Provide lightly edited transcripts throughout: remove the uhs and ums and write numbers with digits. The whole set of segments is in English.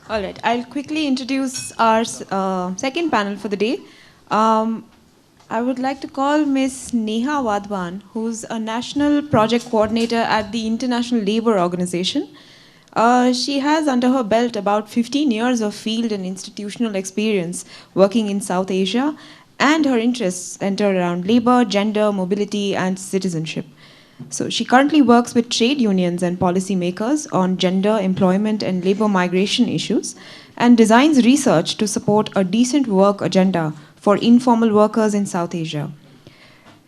All right, I'll quickly introduce our second panel for the day. I would like to call Ms. Neha Wadhawan, who's a national project coordinator at the International Labour Organization. She has under her belt about 15 years of field and institutional experience working in South Asia, and her interests center around labor, gender, mobility, and citizenship. So she currently works with trade unions and policymakers on gender, employment, and labor migration issues, and designs research to support a decent work agenda for informal workers in South Asia.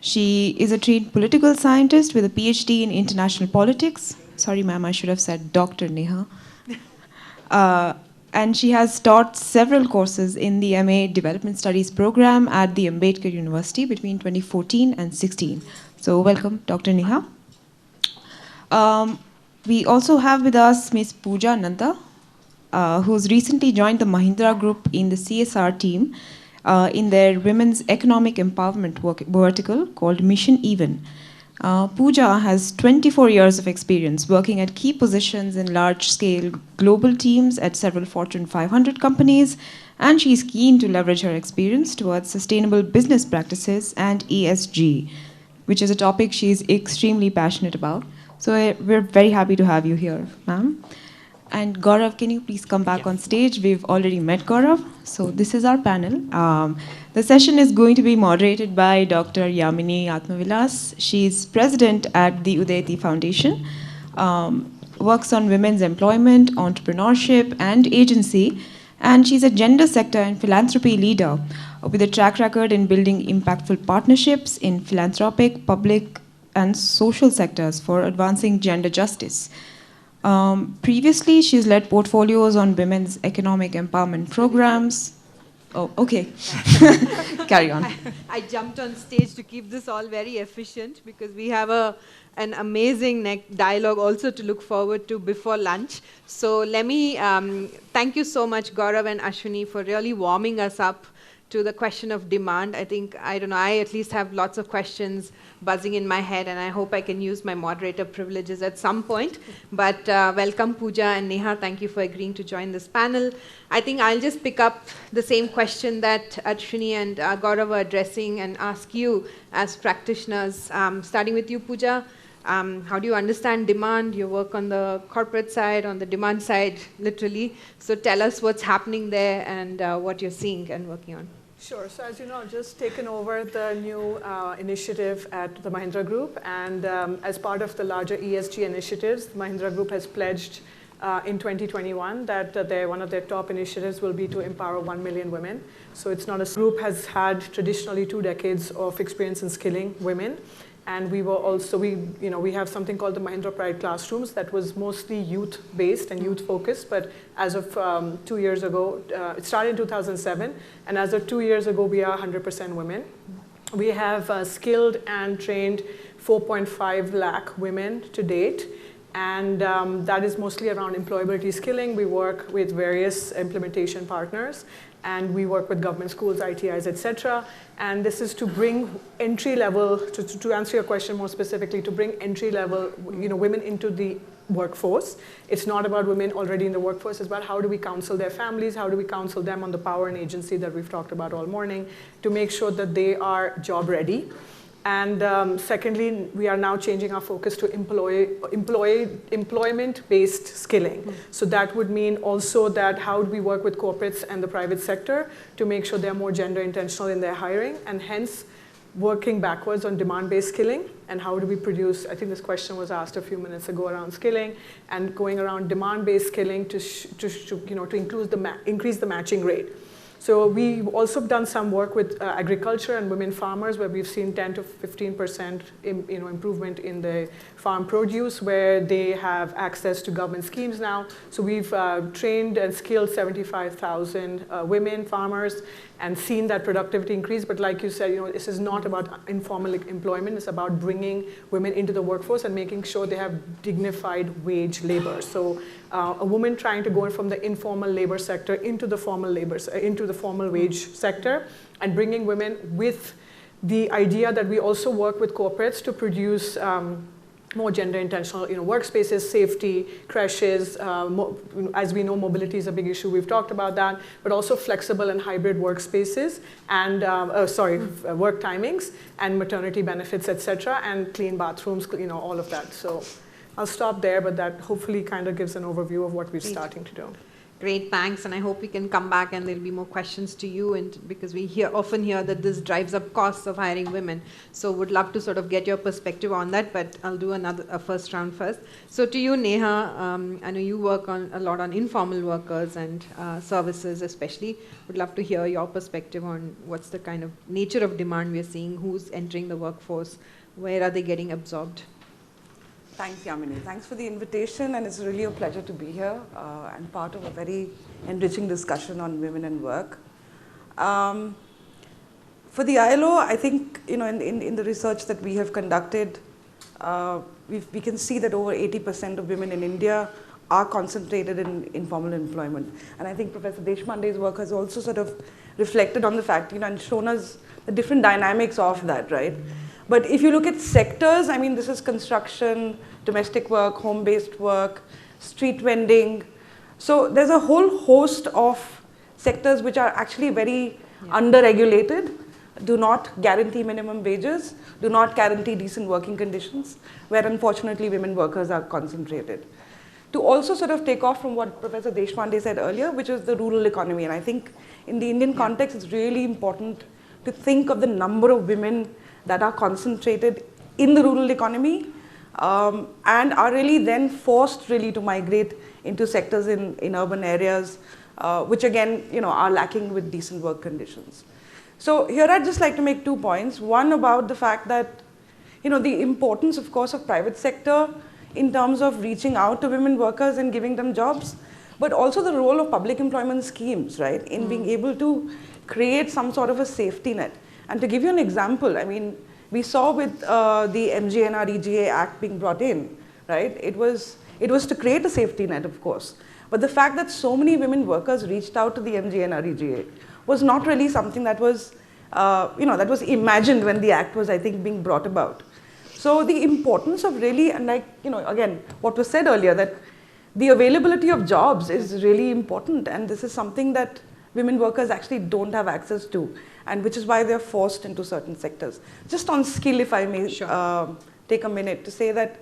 She is a trained political scientist with a PhD in international politics. Sorry, ma'am, I should have said Dr. Neha. And she has taught several courses in the MA Development Studies program at the Ambedkar University between 2014 and 16. So welcome, Dr. Neha. We also have with us Ms. Pooja Nanda, who's recently joined the Mahindra Group in the CSR team in their Women's Economic Empowerment vertical called Mission Even. Pooja has 24 years of experience working at key positions in large-scale global teams at several Fortune 500 companies, and she's keen to leverage her experience towards sustainable business practices and ESG, which is a topic she's extremely passionate about. So we're very happy to have you here, ma'am. And Gaurav, can you please come back on stage? We've already met Gaurav. So this is our panel. The session is going to be moderated by Dr. Yamini Atmavilas. She's president at the Udayati Foundation, works on women's employment, entrepreneurship, and agency. And she's a gender sector and philanthropy leader with a track record in building impactful partnerships in philanthropic, public, and social sectors for advancing gender justice. Previously, she's led portfolios on women's economic empowerment programs. Oh, okay. Carry on. I jumped on stage to keep this all very efficient because we have an amazing dialogue also to look forward to before lunch. So let me thank you so much, Gaurav and Ashwini, for really warming us up to the question of demand. I think, I don't know, I at least have lots of questions buzzing in my head, and I hope I can use my moderator privileges at some point. But welcome, Pooja and Neha. Thank you for agreeing to join this panel. I think I'll just pick up the same question that Ashwini and Gaurav were addressing and ask you as practitioners. Starting with you, Pooja. How do you understand demand? You work on the corporate side, on the demand side, literally. So tell us what's happening there and what you're seeing and working on. Sure. So as you know, I've just taken over the new initiative at the Mahindra Group. And as part of the larger ESG initiatives, the Mahindra Group has pledged in 2021 that one of their top initiatives will be to empower 1 million women. So it's not a group has had traditionally 2 decades of experience in skilling women. And we were also, we have something called the Mahindra Pride Classrooms that was mostly youth-based and youth-focused, but as of 2 years ago, it started in 2007, and as of 2 years ago, we are 100% women. We have skilled and trained 4.5 lakh women to date, and that is mostly around employability skilling. We work with various implementation partners, and we work with government schools, ITIs, et cetera. And this is to bring entry level, to answer your question more specifically, to bring entry level women into the workforce. It's not about women already in the workforce, it's about how do we counsel their families, how do we counsel them on the power and agency that we've talked about all morning to make sure that they are job ready. And secondly, we are now changing our focus to employment-based skilling. So that would mean also that how do we work with corporates and the private sector to make sure they're more gender intentional in their hiring, and hence working backwards on demand-based skilling, and how do we produce, I think this question was asked a few minutes ago around skilling, and going around demand-based skilling to increase the matching rate. So we've also done some work with agriculture and women farmers, where we've seen 10 to 15% improvement in the farm produce, where they have access to government schemes now. So we've trained and skilled 75,000 women farmers and seen that productivity increase. But like you said, this is not about informal employment. It's about bringing women into the workforce and making sure they have dignified wage labor. So a woman trying to go from the informal labor sector into the formal formal wage sector, and bringing women with the idea that we also work with corporates to produce more gender intentional, workspaces, safety, creches. As we know, mobility is a big issue. We've talked about that, but also flexible and hybrid workspaces and work timings and maternity benefits, etc., and clean bathrooms, all of that. So I'll stop there, but that hopefully kind of gives an overview of what we're starting to do. Great, thanks, and I hope we can come back and there'll be more questions to you, and because we often hear that this drives up costs of hiring women. So would love to sort of get your perspective on that, but I'll do a first round first. So to you, Neha, I know you work a lot on informal workers and services especially. Would love to hear your perspective on what's the kind of nature of demand we're seeing, who's entering the workforce, where are they getting absorbed? Thanks, Yamini. Thanks for the invitation, and it's really a pleasure to be here and part of a very enriching discussion on women and work. For the ILO, I think in the research that we have conducted, we can see that over 80% of women in India are concentrated in informal employment. And I think Professor Deshpande's work has also sort of reflected on the fact, and shown us the different dynamics of that, right? But if you look at sectors, I mean, this is construction, domestic work, home-based work, street vending. So there's a whole host of sectors which are actually very under-regulated, do not guarantee minimum wages, do not guarantee decent working conditions, where unfortunately women workers are concentrated. To also sort of take off from what Professor Deshpande said earlier, which is the rural economy. And I think in the Indian context, it's really important to think of the number of women that are concentrated in the rural economy and are really then forced really to migrate into sectors in urban areas, which again, are lacking with decent work conditions. So here I'd just like to make 2 points. One about the fact that, the importance, of course, of private sector in terms of reaching out to women workers and giving them jobs, but also the role of public employment schemes, right, in being able to create some sort of a safety net. And to give you an example, I mean, we saw with the MGNREGA Act being brought in, right? It was to create a safety net, of course. But the fact that so many women workers reached out to the MGNREGA was not really something that was, that was imagined when the act was, I think, being brought about. So the importance of really, and like, again, what was said earlier, that the availability of jobs is really important. And this is something that women workers actually don't have access to, and which is why they're forced into certain sectors. Just on skill, if I may take a minute to say that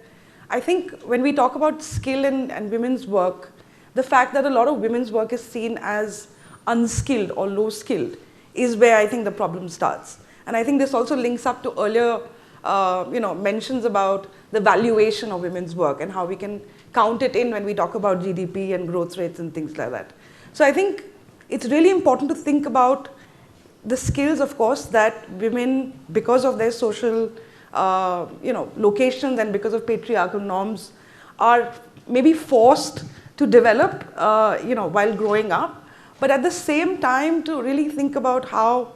I think when we talk about skill and women's work, the fact that a lot of women's work is seen as unskilled or low skilled is where I think the problem starts. And I think this also links up to earlier mentions about the valuation of women's work and how we can count it in when we talk about GDP and growth rates and things like that. So I think it's really important to think about the skills, of course, that women, because of their social, locations and because of patriarchal norms, are maybe forced to develop, while growing up. But at the same time, to really think about how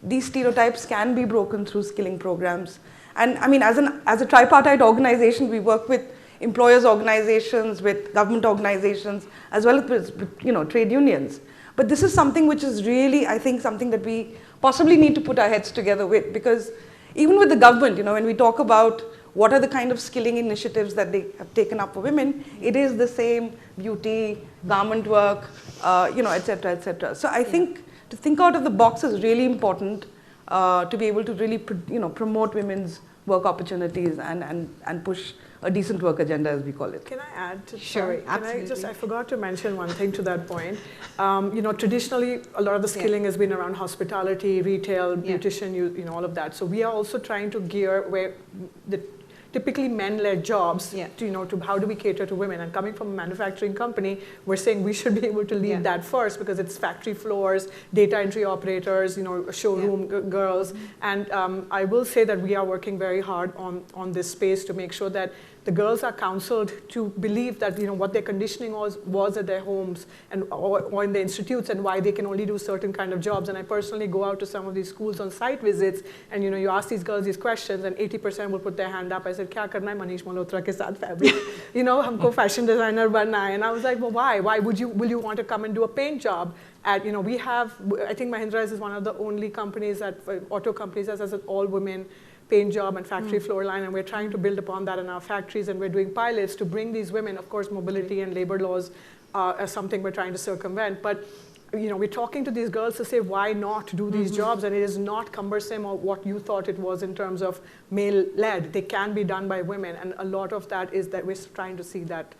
these stereotypes can be broken through skilling programs. And I mean, as a tripartite organization, we work with employers' organizations, with government organizations, as well as with trade unions. But this is something which is really, I think, something that we possibly need to put our heads together with, because even with the government, when we talk about what are the kind of skilling initiatives that they have taken up for women, it is the same beauty, garment work, et cetera, et cetera. So I think to think out of the box is really important to be able to really, promote women's work opportunities and push a decent work agenda, as we call it. Can I add to Sure, absolutely. I forgot to mention one thing to that point. Traditionally, a lot of the skilling has been around hospitality, retail, beautician, all of that. So we are also trying to gear where the typically men-led jobs to how do we cater to women. And coming from a manufacturing company, we're saying we should be able to lead that first, because it's factory floors, data entry operators, showroom girls. And I will say that we are working very hard on this space to make sure that the girls are counseled to believe that what their conditioning was at their homes or in the institutes, and why they can only do certain kind of jobs. And I personally go out to some of these schools on site visits, and you ask these girls these questions, and 80% will put their hand up. I said, "Kya karna hai Manish Malhotra ke saath fabric? Humko fashion designer banna hai." And I was like, "Well, why? Why will you want to come and do a paint job?" We have, I think Mahindra is one of the only companies auto companies that has an all women paint job and factory floor line, and we're trying to build upon that in our factories, and we're doing pilots to bring these women. Of course, mobility and labor laws are something we're trying to circumvent, but we're talking to these girls to say, why not do these jobs? And it is not cumbersome or what you thought it was in terms of male-led. They can be done by women, and a lot of that is that we're trying to see that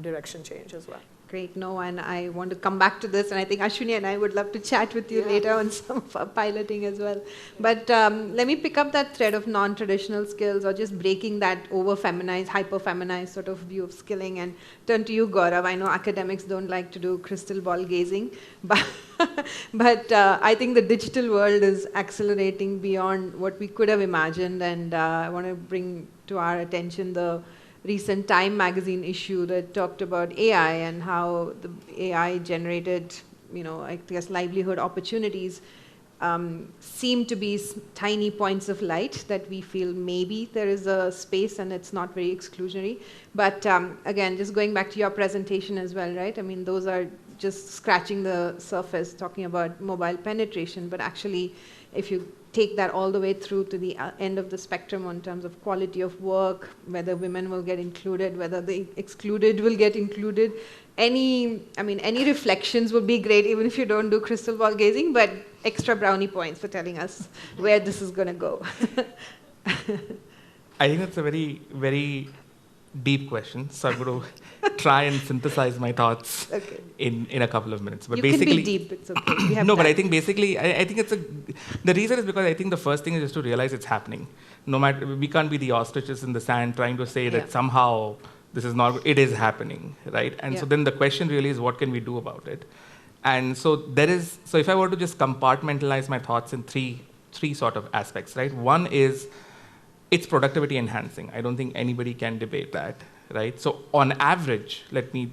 direction change as well. Great, no, and I want to come back to this, and I think Ashwini and I would love to chat with you later on some of our piloting as well. But let me pick up that thread of non-traditional skills, or just breaking that over-feminized, hyper-feminized sort of view of skilling, and turn to you, Gaurav. I know academics don't like to do crystal ball gazing, but, I think the digital world is accelerating beyond what we could have imagined, and I want to bring to our attention the recent Time magazine issue that talked about AI and how the AI generated, I guess, livelihood opportunities seem to be tiny points of light that we feel maybe there is a space and it's not very exclusionary. But again, just going back to your presentation as well, right? I mean, those are just scratching the surface, talking about mobile penetration, but actually, if you take that all the way through to the end of the spectrum in terms of quality of work, whether women will get included, whether the excluded will get included. Any reflections would be great, even if you don't do crystal ball gazing, but extra brownie points for telling us where this is going to go. I think that's a very, very deep question. So I'm going to try and synthesize my thoughts in a couple of minutes. But you basically, can be deep, it's okay. We have no, time. but I think basically, I think the reason is because I think the first thing is just to realize it's happening. No matter, we can't be the ostriches in the sand trying to say that somehow this is not, it is happening, right? And so then the question really is, what can we do about it? And so so if I were to just compartmentalize my thoughts in three sort of aspects, right? One is, it's productivity enhancing. I don't think anybody can debate that, right? So on average,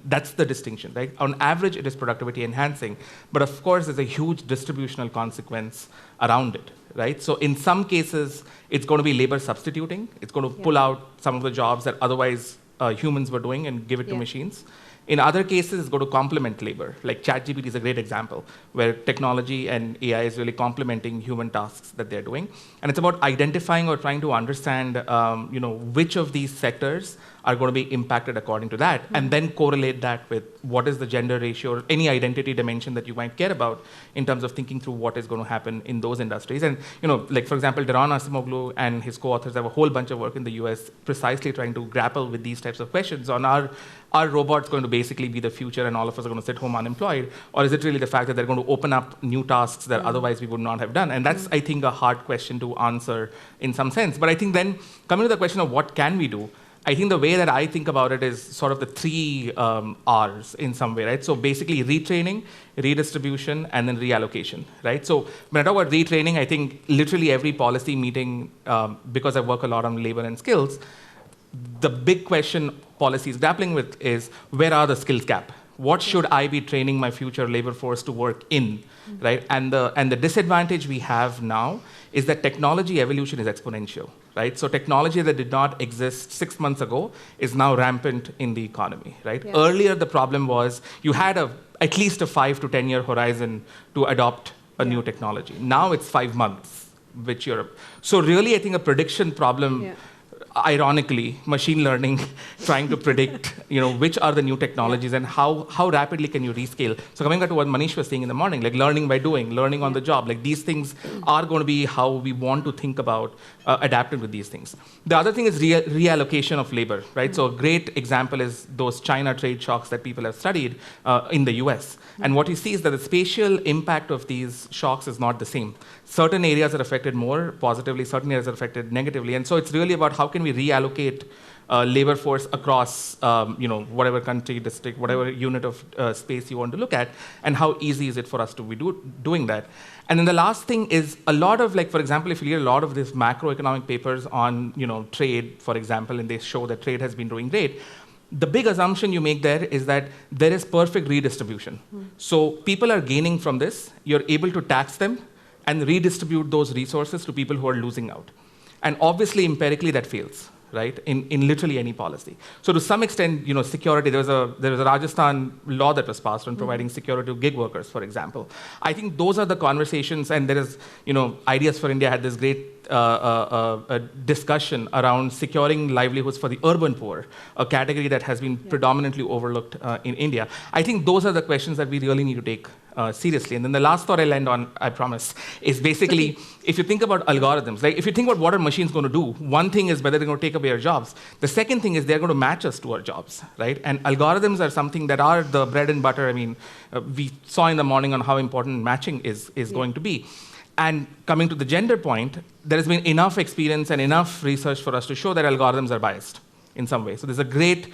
that's the distinction, right? On average, it is productivity enhancing, but of course, there's a huge distributional consequence around it, right? So in some cases, it's going to be labor substituting. It's going to pull out some of the jobs that otherwise humans were doing and give it to machines. In other cases, it's going to complement labor. Like ChatGPT is a great example, where technology and AI is really complementing human tasks that they're doing. And it's about identifying or trying to understand, which of these sectors are going to be impacted according to that, and then correlate that with what is the gender ratio or any identity dimension that you might care about in terms of thinking through what is going to happen in those industries. And, like, for example, Daron Acemoglu and his co-authors have a whole bunch of work in the US precisely trying to grapple with these types of questions on are robots going to basically be the future and all of us are going to sit home unemployed? Or is it really the fact that they're going to open up new tasks that otherwise we would not have done? And that's, I think, a hard question to answer in some sense. But I think then, coming to the question of what can we do, I think the way that I think about it is sort of the three R's in some way, right? So basically retraining, redistribution, and then reallocation, right? So when I talk about retraining, I think literally every policy meeting, because I work a lot on labor and skills, the big question policy is grappling with is, where are the skills gap? What should I be training my future labor force to work in, right? And the disadvantage we have now is that technology evolution is exponential, right? So technology that did not exist 6 months ago is now rampant in the economy, right? Yeah. Earlier, the problem was you had at least a 5 to 10 year horizon to adopt a new technology. Now it's 5 months, so really, I think a prediction problem, ironically, machine learning trying to predict, which are the new technologies and how rapidly can you rescale. So coming back to what Manish was saying in the morning, like learning by doing, learning on the job, like these things are going to be how we want to think about adapting with these things. The other thing is reallocation of labor, right? So a great example is those China trade shocks that people have studied in the US. And what you see is that the spatial impact of these shocks is not the same. Certain areas are affected more positively, certain areas are affected negatively. And so it's really about how can we reallocate labor force across whatever country, district, whatever unit of space you want to look at, and how easy is it for us to be doing that. And then the last thing is a lot of, like, for example, if you read a lot of these macroeconomic papers on trade, for example, and they show that trade has been doing great, the big assumption you make there is that there is perfect redistribution. So people are gaining from this, you're able to tax them and redistribute those resources to people who are losing out. And obviously, empirically, that fails, right, in literally any policy. So to some extent, security, there was a Rajasthan law that was passed on providing security to gig workers, for example. I think those are the conversations, and there is, Ideas for India had this great discussion around securing livelihoods for the urban poor, a category that has been predominantly overlooked in India. I think those are the questions that we really need to take seriously. And then the last thought I'll end on, I promise, is basically, if you think about algorithms, like if you think about what are machines going to do, one thing is whether they're going to take away our jobs. The second thing is they're going to match us to our jobs, right? And algorithms are something that are the bread and butter. I mean, we saw in the morning on how important matching is going to be. And coming to the gender point, there has been enough experience and enough research for us to show that algorithms are biased in some way. So there's a great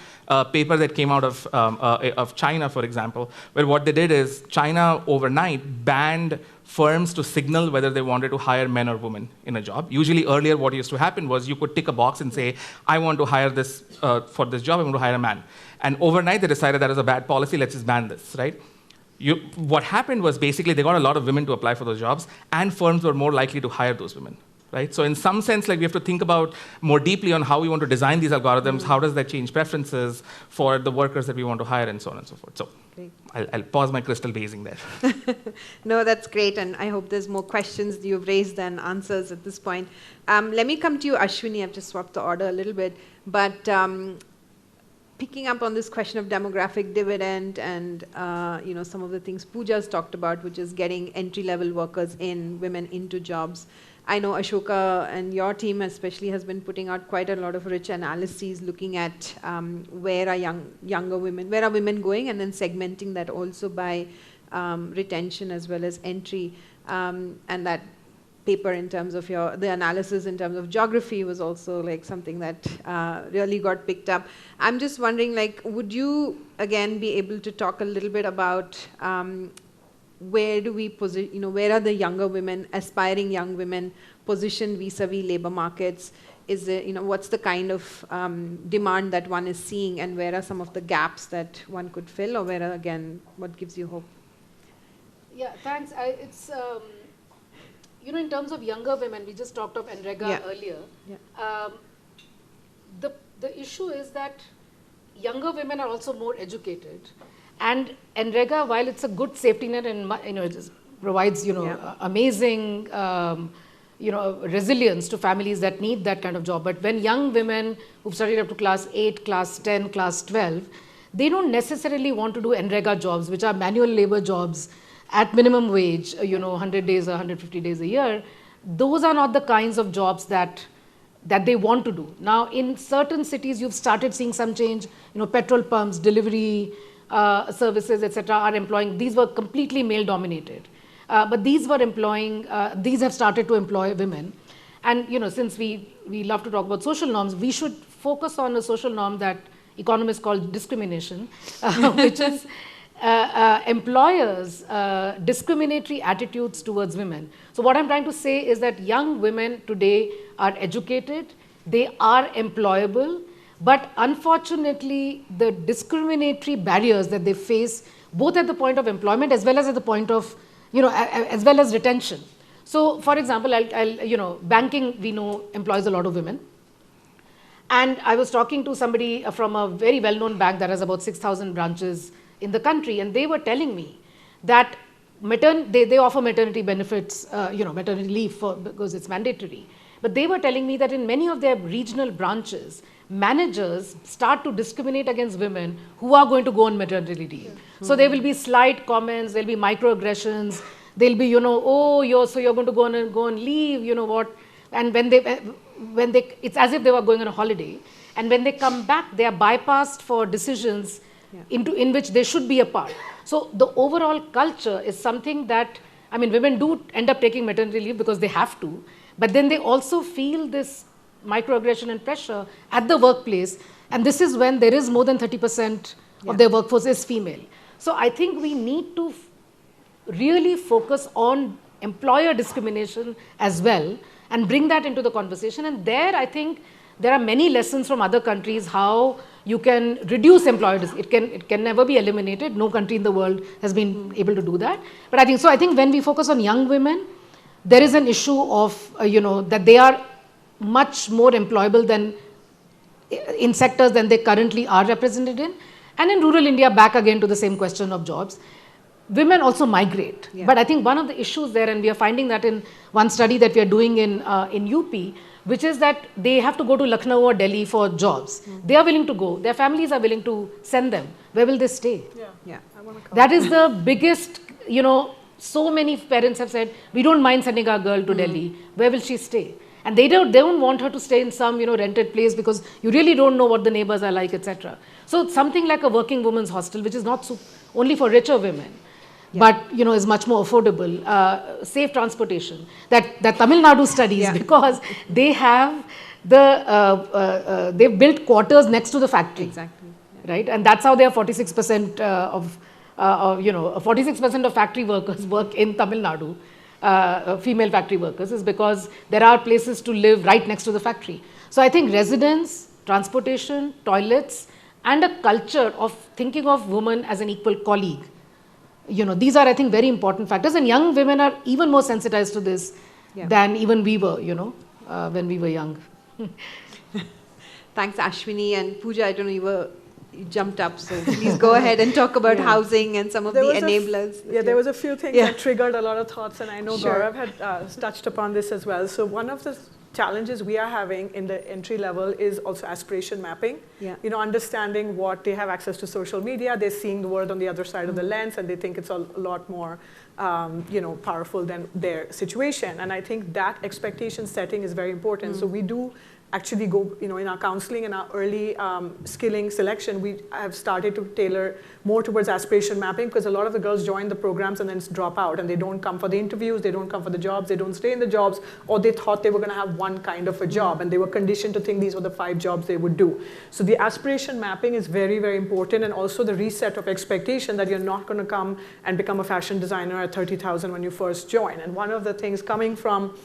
paper that came out of China, for example, where what they did is China overnight banned firms to signal whether they wanted to hire men or women in a job. Usually earlier what used to happen was you could tick a box and say, I want to hire this, for this job, I want to hire a man. And overnight they decided that was a bad policy, let's just ban this, right? What happened was basically they got a lot of women to apply for those jobs, and firms were more likely to hire those women, right? So in some sense, like we have to think about more deeply on how we want to design these algorithms, how does that change preferences for the workers that we want to hire, and so on and so forth. So I'll pause my crystal gazing there. No, that's great, and I hope there's more questions you've raised than answers at this point. Let me come to you, Ashwini. I've just swapped the order a little bit, but picking up on this question of demographic dividend and some of the things Pooja's talked about, which is getting entry-level workers in, women into jobs. I know Ashoka and your team especially has been putting out quite a lot of rich analyses looking at where are younger women, where are women going, and then segmenting that also by retention as well as entry. And that paper in terms of the analysis in terms of geography was also like something that really got picked up. I'm just wondering, like, would you again be able to talk a little bit about where do we position, where are the younger women, aspiring young women positioned vis-a-vis labor markets? Is it, what's the kind of demand that one is seeing, and where are some of the gaps that one could fill, or where again, what gives you hope? Yeah, thanks. It's in terms of younger women, we just talked of NREGA earlier. Yeah. The issue is that younger women are also more educated, and NREGA, while it's a good safety net and it just provides amazing resilience to families that need that kind of job, but when young women who've studied up to class 8, class 10, class 12, they don't necessarily want to do NREGA jobs, which are manual labor jobs at minimum wage, 100 days or 150 days a year. Those are not the kinds of jobs that they want to do. Now, in certain cities, you've started seeing some change. Petrol pumps, delivery services, etc., are employing. These were completely male-dominated, but these have started to employ women. And since we love to talk about social norms, we should focus on a social norm that economists call discrimination, which is employers' discriminatory attitudes towards women. So what I'm trying to say is that young women today are educated, they are employable, but unfortunately the discriminatory barriers that they face both at the point of employment as well as at the point of, as well as retention. So for example, banking we know employs a lot of women. And I was talking to somebody from a very well-known bank that has about 6,000 branches in the country, and they were telling me that they offer maternity benefits, maternity leave because it's mandatory. But they were telling me that in many of their regional branches, managers start to discriminate against women who are going to go on maternity leave. Mm-hmm. So there will be slight comments, there'll be microaggressions, there'll be, so you're going to go on leave, what? And when they, it's as if they were going on a holiday. And when they come back, they are bypassed for decisions in which they should be a part. So the overall culture is something that, women do end up taking maternity leave because they have to, but then they also feel this microaggression and pressure at the workplace, and this is when there is more than 30% of their workforce is female. So I think we need to really focus on employer discrimination as well and bring that into the conversation. And there, I think there are many lessons from other countries how you can reduce employer discrimination. It can never be eliminated. No country in the world has been able to do that. But I think when we focus on young women, there is an issue of that they are much more employable than in sectors than they currently are represented in. And in rural India, back again to the same question of jobs. women also migrate. Yeah. But I think one of the issues there, and we are finding that in one study that we are doing in UP, which is that they have to go to Lucknow or Delhi for jobs. They are willing to go. Their families are willing to send them. Where will they stay? Yeah. That is the biggest, so many parents have said, we don't mind sending our girl to Delhi. Where will she stay? And they don't want her to stay in some, rented place because you really don't know what the neighbors are like, etc. So something like a working women's hostel, which is not only for richer women, but is much more affordable, safe transportation. That Tamil Nadu studies because they have they've built quarters next to the factory, Exactly. right? And that's how they are 46% of 46% of factory workers work in Tamil Nadu, female factory workers, is because there are places to live right next to the factory. So I think residence, transportation, toilets, and a culture of thinking of women as an equal colleague. These are, I think, very important factors, and young women are even more sensitized to this than even we were, when we were young. Thanks, Ashwini and Pooja. I don't know, you jumped up, so please go ahead and talk about housing and some of the enablers. There was a few things that triggered a lot of thoughts, and I know Gaurav had touched upon this as well. So one of the challenges we are having in the entry level is also aspiration mapping. Understanding what they have access to social media, they're seeing the world on the other side of the lens, and they think it's a lot more powerful than their situation. And I think that expectation setting is very important. So we do actually go, in our counseling and our early skilling selection, we have started to tailor more towards aspiration mapping, because a lot of the girls join the programs and then drop out, and they don't come for the interviews, they don't come for the jobs, they don't stay in the jobs, or they thought they were going to have one kind of a job, and they were conditioned to think these were the 5 jobs they would do. So the aspiration mapping is very, very important, and also the reset of expectation that you're not going to come and become a fashion designer at 30,000 when you first join. And one of the things coming from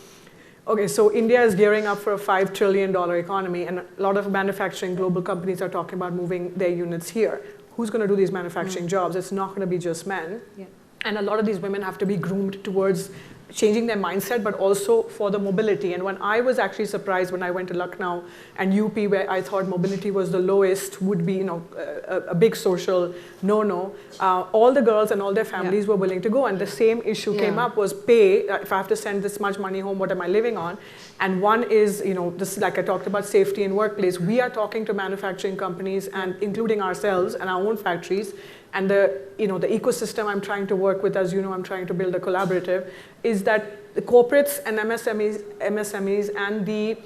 so India is gearing up for a $5 trillion economy, and a lot of manufacturing global companies are talking about moving their units here. Who's going to do these manufacturing jobs? It's not going to be just men. And a lot of these women have to be groomed towards changing their mindset, but also for the mobility. And when I was actually surprised when I went to Lucknow and UP, where I thought mobility was the lowest, would be a big social no-no, all the girls and all their families were willing to go. And the same issue came up was pay. If I have to send this much money home, what am I living on? And one is, this, like I talked about, safety in workplace. We are talking to manufacturing companies, and including ourselves and our own factories. And the ecosystem I'm trying to work with, as you know, I'm trying to build a collaborative, is that the corporates and MSMEs and the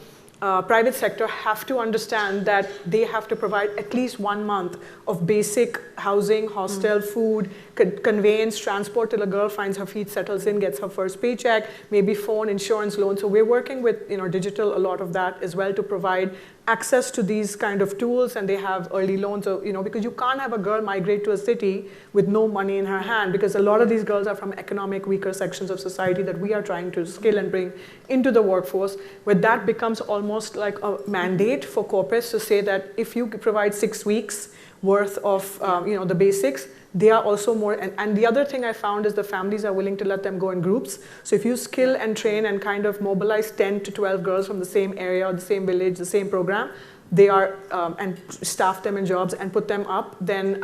private sector have to understand that they have to provide at least 1 month of basic housing, hostel, food, conveyance, transport till a girl finds her feet, settles in, gets her first paycheck, maybe phone, insurance, loan. So we're working with digital, a lot of that as well, to provide access to these kind of tools, and they have early loans, because you can't have a girl migrate to a city with no money in her hand, because a lot of these girls are from economic weaker sections of society that we are trying to skill and bring into the workforce, where that becomes almost like a mandate for corporates to say that if you provide 6 weeks worth of the basics, they are also more, and the other thing I found is the families are willing to let them go in groups. So if you skill and train and kind of mobilize 10 to 12 girls from the same area or the same village, the same program, they are, and staff them in jobs and put them up, then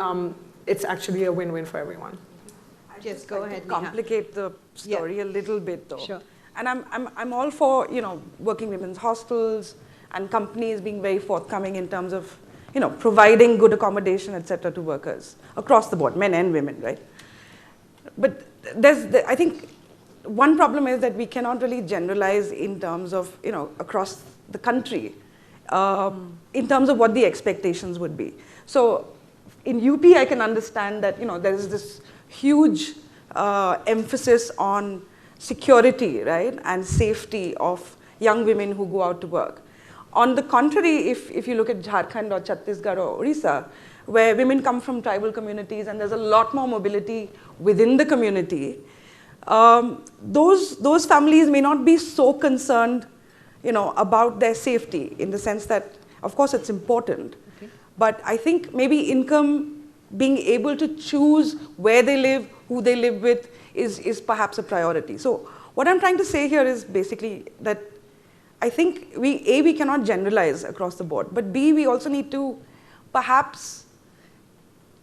it's actually a win-win for everyone. Just go ahead, Neha. Complicate the story a little bit, though. Sure. And I'm all for, working women's hostels and companies being very forthcoming in terms of providing good accommodation, etc., to workers across the board, men and women, right? But I think one problem is that we cannot really generalize in terms of, across the country, in terms of what the expectations would be. So in UP, I can understand that, there is this huge emphasis on security, right, and safety of young women who go out to work. On the contrary, if you look at Jharkhand or Chhattisgarh or Orissa, where women come from tribal communities and there's a lot more mobility within the community, those families may not be so concerned, about their safety, in the sense that, of course, it's important. But I think maybe income, being able to choose where they live, who they live with, is perhaps a priority. So what I'm trying to say here is basically that I think we cannot generalize across the board, but B, we also need to perhaps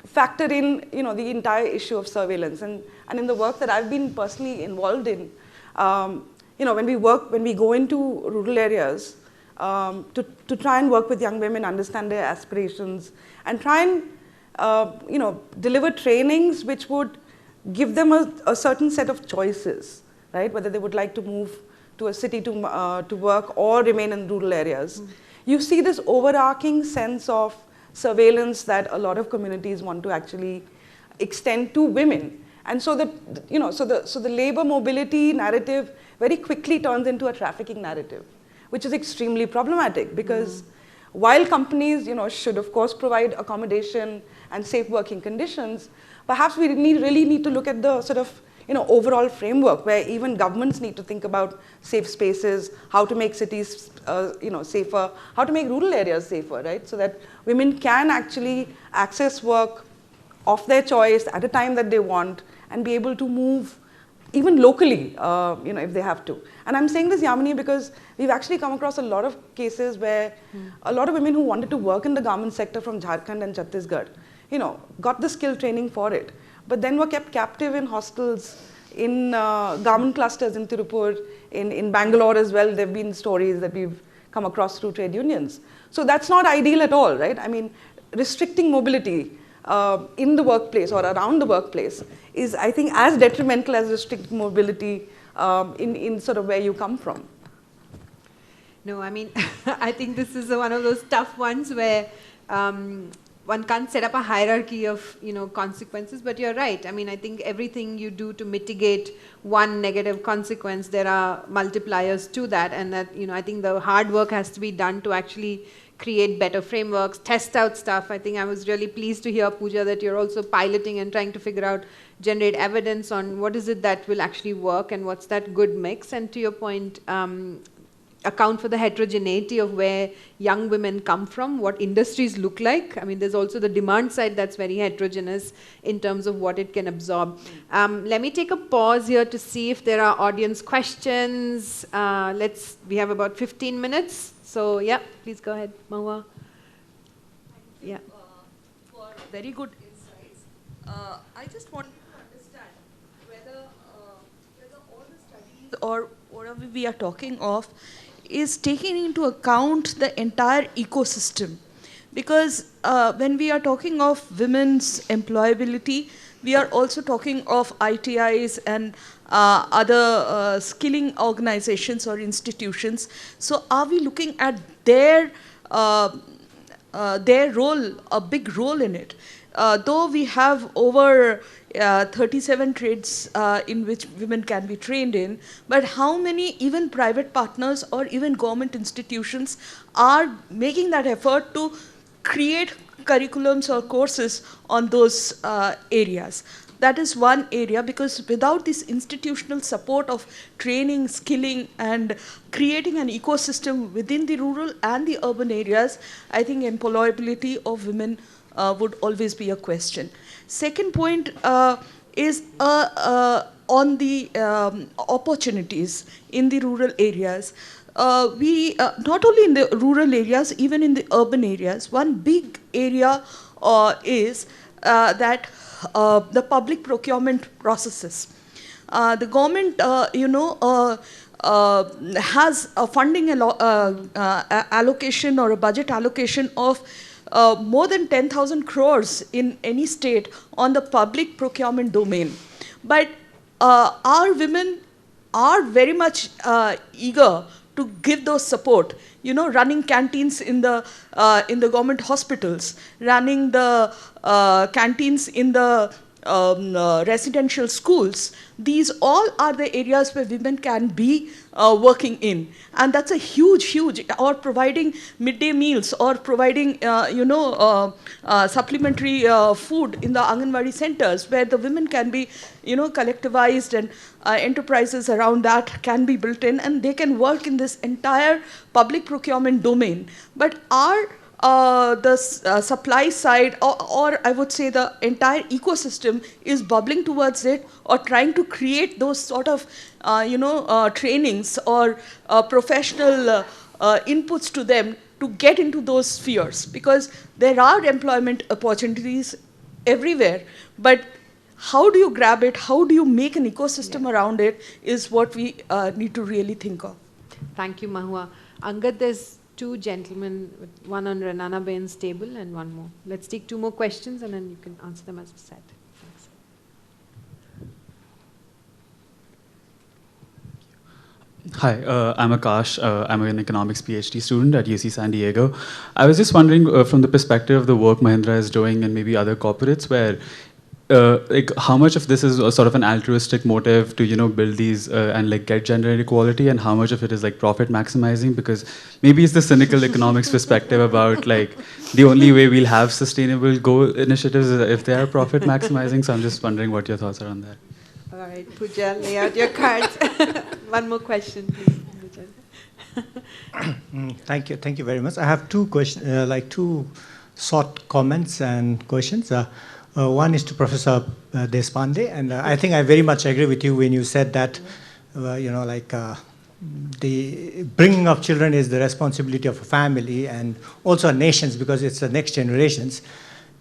factor in, the entire issue of surveillance. And in the work that I've been personally involved in, when we go into rural areas, to try and work with young women, understand their aspirations, and try and deliver trainings which would give them a certain set of choices, right? Whether they would like to move to a city to work or remain in rural areas. You see this overarching sense of surveillance that a lot of communities want to actually extend to women. And so the labor mobility narrative very quickly turns into a trafficking narrative, which is extremely problematic, because while companies should of course provide accommodation and safe working conditions, perhaps we really need to look at the sort of overall framework where even governments need to think about safe spaces, how to make cities safer, how to make rural areas safer, right? So that women can actually access work of their choice at a time that they want and be able to move even locally, if they have to. And I'm saying this, Yamini, because we've actually come across a lot of cases where a lot of women who wanted to work in the garment sector from Jharkhand and Chhattisgarh, got the skill training for it, but then were kept captive in hostels, in garment clusters in Tirupur, in Bangalore as well. There have been stories that we've come across through trade unions. So that's not ideal at all, right? I mean, restricting mobility in the workplace or around the workplace is, I think, as detrimental as restricting mobility in sort of where you come from. No, I mean, I think this is one of those tough ones where one can't set up a hierarchy of consequences, but you're right. I mean, I think everything you do to mitigate one negative consequence, there are multipliers to that, and that I think the hard work has to be done to actually create better frameworks, test out stuff. I think I was really pleased to hear, Pooja, that you're also piloting and trying to figure out, generate evidence on what is it that will actually work and what's that good mix. And to your point, account for the heterogeneity of where young women come from, what industries look like. I mean, there's also the demand side that's very heterogeneous in terms of what it can absorb. Let me take a pause here to see if there are audience questions. We have about 15 minutes. So, yeah, please go ahead, Mahua. Yeah. For very good insights. I just wanted to understand whether all the studies or whatever we are talking of is taking into account the entire ecosystem. Because when we are talking of women's employability, we are also talking of ITIs and other skilling organizations or institutions. So are we looking at their role, a big role in it? Though we have over 37 trades in which women can be trained in, but how many even private partners or even government institutions are making that effort to create curriculums or courses on those areas? That is one area, because without this institutional support of training, skilling, and creating an ecosystem within the rural and the urban areas, I think employability of women would always be a question. Second point is on the opportunities in the rural areas. We not only in the rural areas, even in the urban areas, one big area is that the public procurement processes. The government, has a funding allocation or a budget allocation of more than 10,000 crores in any state on the public procurement domain. But our women are very much eager to give those support, running canteens in the government hospitals, running the canteens in the residential schools. These all are the areas where women can be working in. And that's a huge, or providing midday meals, or providing, supplementary food in the Anganwadi centers, where the women can be, collectivized, and enterprises around that can be built in, and they can work in this entire public procurement domain. But the supply side, or I would say the entire ecosystem, is bubbling towards it, or trying to create those sort of trainings or professional inputs to them to get into those spheres, because there are employment opportunities everywhere, but how do you grab it? How do you make an ecosystem around it is what we need to really think of. Thank you, Mahua. Angad, there's two gentlemen, one on Renana Bain's table and one more. Let's take two more questions and then you can answer them as a set. Thanks. Hi, I'm Akash. I'm an economics PhD student at UC San Diego. I was just wondering from the perspective of the work Mahindra is doing and maybe other corporates where like how much of this is a sort of an altruistic motive to build these and like get gender inequality, and how much of it is like profit maximizing, because maybe it's the cynical economics perspective about like the only way we'll have sustainable goal initiatives is if they are profit maximizing. So I'm just wondering what your thoughts are on that. All right, Pooja, lay out your cards. One more question, please. Thank you very much. I have two questions, two short comments and questions. One is to Professor Deshpande, and I think I very much agree with you when you said that, the bringing of children is the responsibility of a family and also nations, because it's the next generations.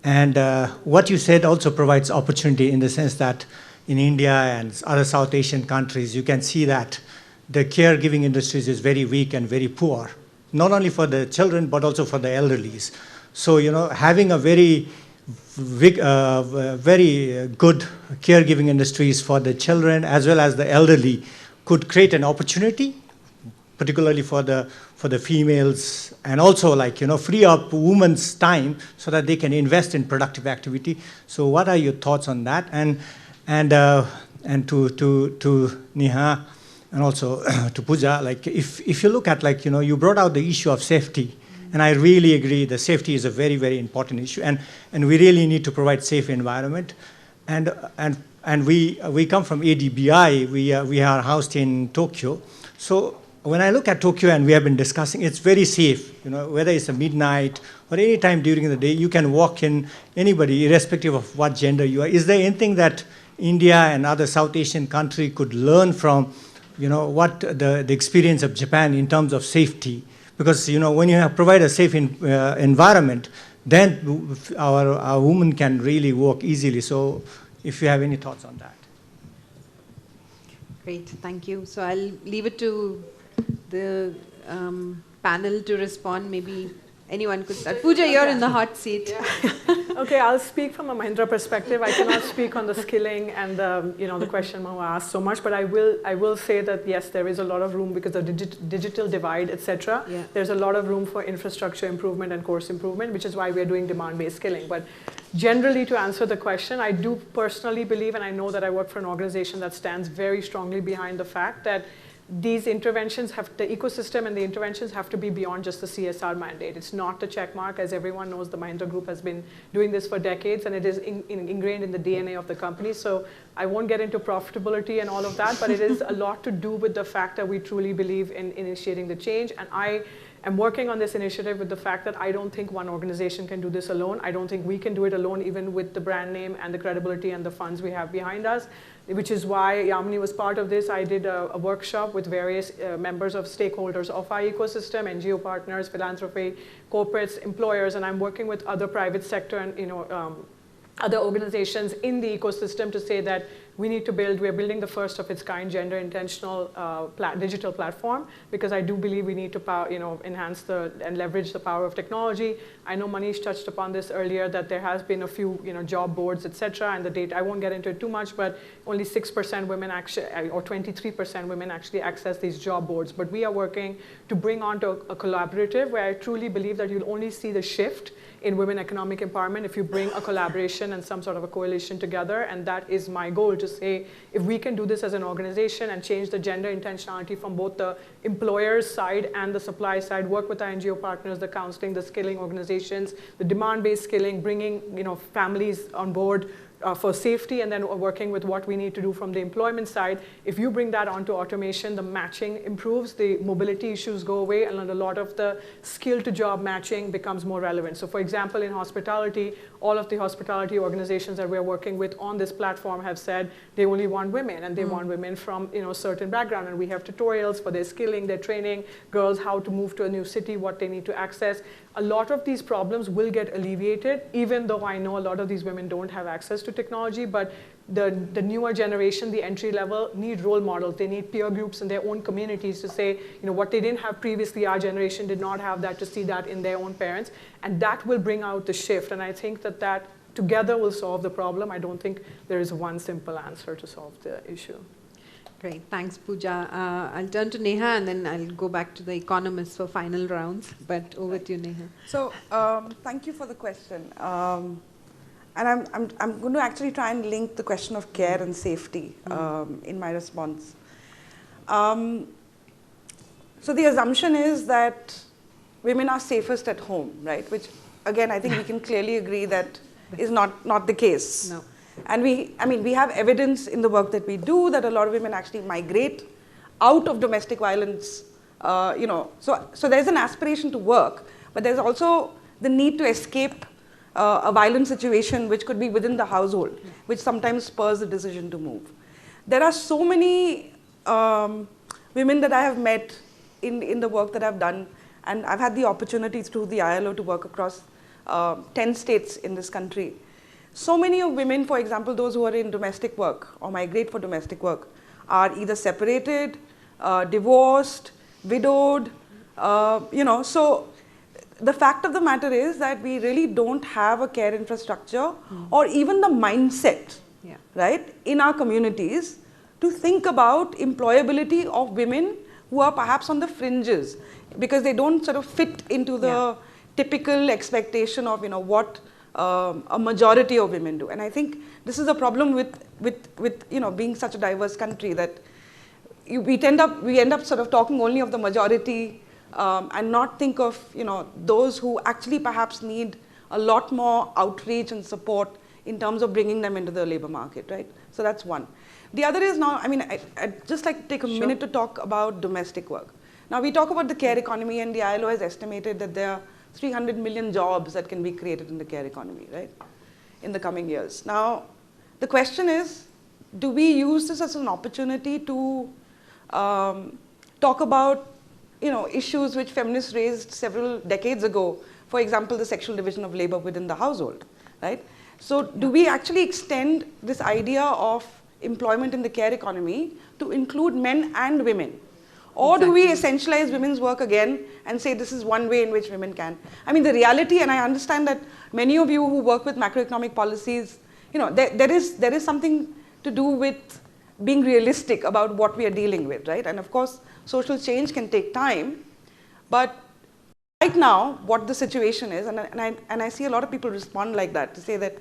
And what you said also provides opportunity in the sense that in India and other South Asian countries, you can see that the caregiving industries is very weak and very poor, not only for the children, but also for the elderlies. So, having a very good caregiving industries for the children as well as the elderly could create an opportunity, particularly for the females, and also free up women's time so that they can invest in productive activity. So what are your thoughts on that? And to Neha and also to Pooja, if you look at you brought out the issue of safety. And I really agree that safety is a very, very important issue, and we really need to provide safe environment. And we come from ADBI. We are housed in Tokyo. So when I look at Tokyo, and we have been discussing, it's very safe. Whether it's a midnight or any time during the day, you can walk in, anybody, irrespective of what gender you are. Is there anything that India and other South Asian country could learn from, what the experience of Japan in terms of safety? Because when you provide a safe environment, then our women can really work easily. So if you have any thoughts on that. Great, thank you. So I'll leave it to the panel to respond. Maybe anyone could start. Pooja, you're in the hot seat. Yeah. Okay, I'll speak from a Mahindra perspective. I cannot speak on the skilling and the question Mahua asked so much, but I will say that yes, there is a lot of room because of digital divide, etc. Yeah. There's a lot of room for infrastructure improvement and course improvement, which is why we are doing demand-based skilling. But generally, to answer the question, I do personally believe, and I know that I work for an organization that stands very strongly behind the fact that these interventions the ecosystem and the interventions have to be beyond just the CSR mandate. It's not the check mark. As everyone knows, the Mahindra Group has been doing this for decades, and it is ingrained in the DNA of the company. So I won't get into profitability and all of that, but it is a lot to do with the fact that we truly believe in initiating the change. And I am working on this initiative with the fact that I don't think one organization can do this alone. I don't think we can do it alone, even with the brand name and the credibility and the funds we have behind us, which is why Yamini was part of this. I did a workshop with various members of stakeholders of our ecosystem, NGO partners, philanthropy, corporates, employers, and I'm working with other private sector and other organizations in the ecosystem to say that we're building the first of its kind gender intentional digital platform, because I do believe we need to enhance and leverage the power of technology. I know Manish touched upon this earlier, that there has been a few job boards, etc. And the data, I won't get into it too much, but only 6% women actually, or 23% women actually access these job boards. But we are working to bring on to a collaborative where I truly believe that you'll only see the shift in women economic empowerment if you bring a collaboration and some sort of a coalition together. And that is my goal, to say if we can do this as an organization and change the gender intentionality from both the employer's side and the supply side, work with our NGO partners, the counseling, the skilling organizations, the demand-based skilling, bringing families on board for safety, and then working with what we need to do from the employment side. If you bring that onto automation, the matching improves, the mobility issues go away, and a lot of the skill to job matching becomes more relevant. So for example, in hospitality, all of the hospitality organizations that we're working with on this platform have said they only want women, and they want women from a certain background, and we have tutorials for their skilling, their training, girls how to move to a new city, what they need to access. a lot of these problems will get alleviated, even though I know a lot of these women don't have access to technology, but the newer generation, the entry level, need role models. They need peer groups in their own communities to say, what they didn't have previously, our generation did not have that, to see that in their own parents. And that will bring out the shift. And I think that together will solve the problem. I don't think there is one simple answer to solve the issue. Great, thanks Pooja. I'll turn to Neha and then I'll go back to the economists for final rounds, but over to you, Neha. So thank you for the question. And I'm going to actually try and link the question of care and safety in my response. So the assumption is that women are safest at home, right? Which again, I think we can clearly agree that is not the case. No. And we have evidence in the work that we do that a lot of women actually migrate out of domestic violence. So there's an aspiration to work, but there's also the need to escape a violent situation, which could be within the household, which sometimes spurs the decision to move. There are so many women that I have met in the work that I've done, and I've had the opportunity through the ILO to work across 10 states in this country. So many of women, for example, those who are in domestic work or migrate for domestic work, are either separated, divorced, widowed, So the fact of the matter is that we really don't have a care infrastructure or even the mindset, right, in our communities to think about employability of women who are perhaps on the fringes, because they don't sort of fit into the typical expectation of what a majority of women do. And I think this is a problem with being such a diverse country, that we end up sort of talking only of the majority and not think of those who actually perhaps need a lot more outreach and support in terms of bringing them into the labor market, right? So that's one. The other is now, I'd just like to take a minute to talk about domestic work. Now we talk about the care economy, and the ILO has estimated that there are 300 million jobs that can be created in the care economy, right, in the coming years. Now, the question is, do we use this as an opportunity to talk about, issues which feminists raised several decades ago, for example, the sexual division of labor within the household, right? So do we actually extend this idea of employment in the care economy to include men and women? Or do we essentialize women's work again and say this is one way in which women can? The reality, and I understand that many of you who work with macroeconomic policies, there is something to do with being realistic about what we are dealing with, right? And of course, social change can take time, but right now, what the situation is, and I see a lot of people respond like that, to say that,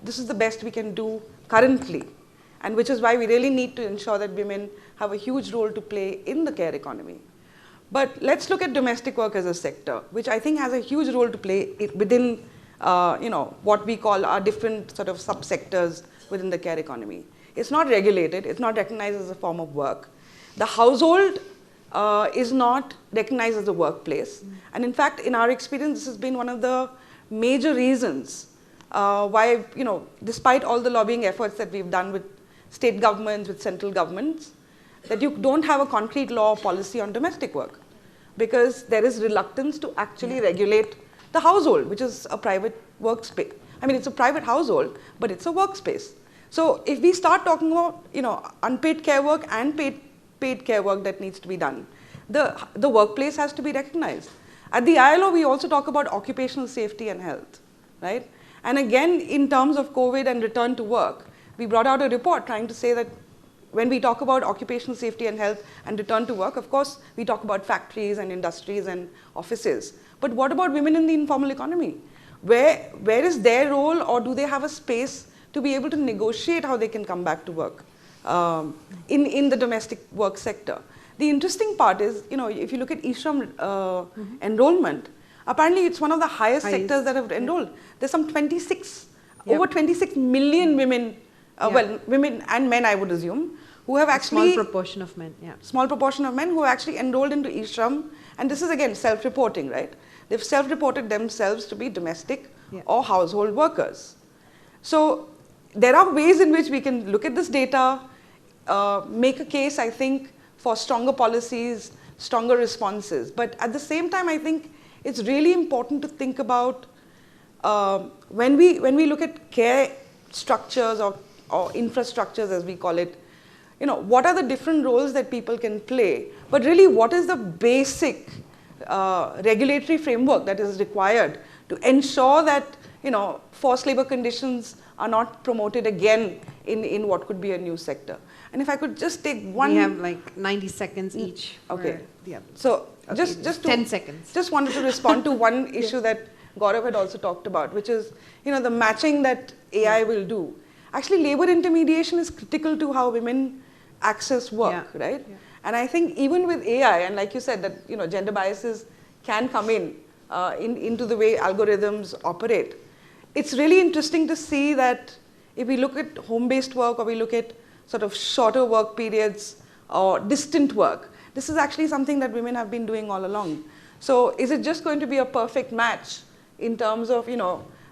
this is the best we can do currently. And which is why we really need to ensure that women have a huge role to play in the care economy. But let's look at domestic work as a sector, which I think has a huge role to play within what we call our different sort of subsectors within the care economy. It's not regulated, it's not recognized as a form of work. The household is not recognized as a workplace. And in fact, in our experience, this has been one of the major reasons why, despite all the lobbying efforts that we've done with state governments, with central governments, that you don't have a concrete law or policy on domestic work, because there is reluctance to actually regulate the household, which is a private workspace. It's a private household, but it's a workspace. So if we start talking about, unpaid care work and paid care work that needs to be done, the workplace has to be recognized. At the ILO, we also talk about occupational safety and health, right? And again, in terms of COVID and return to work, we brought out a report trying to say that when we talk about occupational safety and health and return to work, of course, we talk about factories and industries and offices. But what about women in the informal economy? Where is their role, or do they have a space to be able to negotiate how they can come back to work in the domestic work sector? The interesting part is, if you look at e-shram enrollment, apparently it's one of the highest sectors that have enrolled. There's some over 26 million women, women and men, I would assume, who have actually... Small proportion of men, Small proportion of men who have actually enrolled into e-shram. And this is again self-reporting, right? They've self-reported themselves to be domestic or household workers. So there are ways in which we can look at this data, make a case, I think, for stronger policies, stronger responses. But at the same time, I think it's really important to think about when we look at care structures or infrastructures, as we call it, what are the different roles that people can play, but really what is the basic regulatory framework that is required to ensure that forced labor conditions are not promoted again in what could be a new sector. And if I could just take one... We have like 90 seconds each. Okay. Yeah. So okay, just 10 seconds. Just wanted to respond to one issue that Gaurav had also talked about, which is the matching that AI will do. Actually, labor intermediation is critical to how women access work, right? Yeah. And I think even with AI, and like you said, that gender biases can come into the way algorithms operate. It's really interesting to see that if we look at home-based work, or we look at sort of shorter work periods or distant work, this is actually something that women have been doing all along. So is it just going to be a perfect match in terms of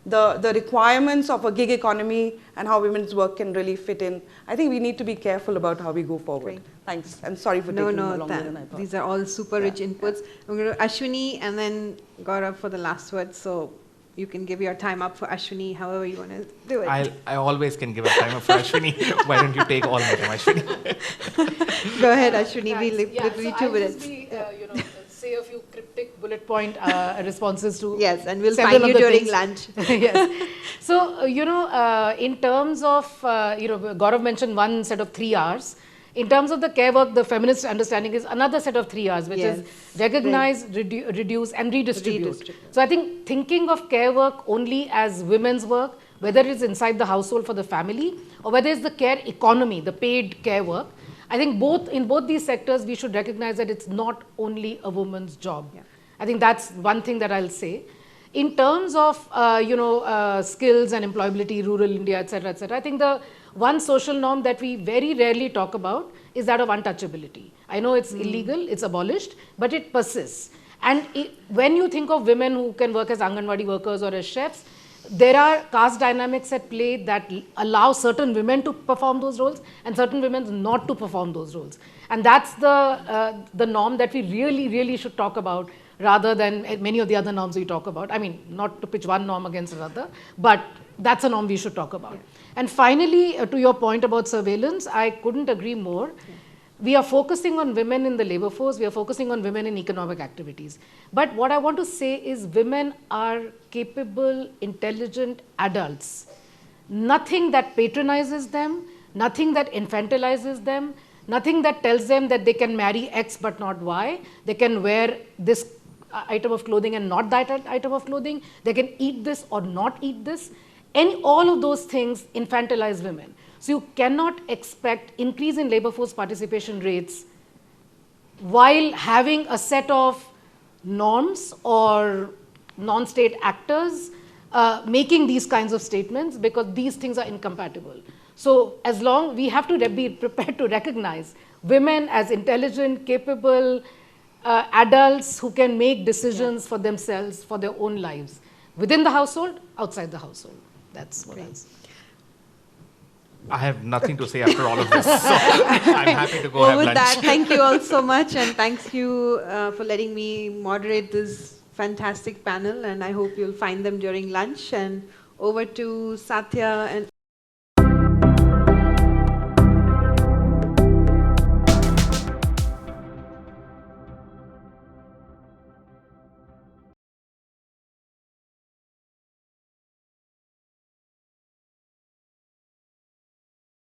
the requirements of a gig economy and how women's work can really fit in? I think we need to be careful about how we go forward. Great. Thanks, and sorry for taking longer than I thought. These are all super rich inputs. I'm going to Ashwini and then Gaurav for the last word. So you can give your time up for Ashwini, however you want to do it. I always can give a time up for Ashwini. Why don't you take all my time, Ashwini? Go ahead, Ashwini. Nice. We'll 2 minutes. Say a few cryptic bullet point responses to yes, and we'll find you during lunch. Yes. So, in terms of, Gaurav mentioned one set of 3 R's. In terms of the care work, the feminist understanding is another set of 3 R's, which is recognize, reduce, and redistribute. So I think thinking of care work only as women's work, whether it's inside the household for the family, or whether it's the care economy, the paid care work, I think in both these sectors, we should recognize that it's not only a woman's job. Yeah. I think that's one thing that I'll say. In terms of, skills and employability, rural India, etc., I think the one social norm that we very rarely talk about is that of untouchability. I know it's illegal, it's abolished, but it persists. And when you think of women who can work as Anganwadi workers or as chefs, there are caste dynamics at play that allow certain women to perform those roles and certain women not to perform those roles. And that's the norm that we really, really should talk about, rather than many of the other norms we talk about. I mean, not to pitch one norm against another, but that's a norm we should talk about. Yeah. And finally, to your point about surveillance, I couldn't agree more. Yeah. We are focusing on women in the labor force, we are focusing on women in economic activities. But what I want to say is women are capable, intelligent adults. Nothing that patronizes them, nothing that infantilizes them, nothing that tells them that they can marry X but not Y, they can wear this item of clothing and not that item of clothing, they can eat this or not eat this. All of those things infantilize women. So you cannot expect increase in labor force participation rates while having a set of norms or non-state actors making these kinds of statements, because these things are incompatible. So as long we have to be prepared to recognize women as intelligent, capable adults who can make decisions for themselves, for their own lives, within the household, outside the household. That's what I say. I have nothing to say after all of this, so I'm happy to go have lunch. With that, thank you all so much, and thanks you for letting me moderate this fantastic panel, and I hope you'll find them during lunch. And over to Satya and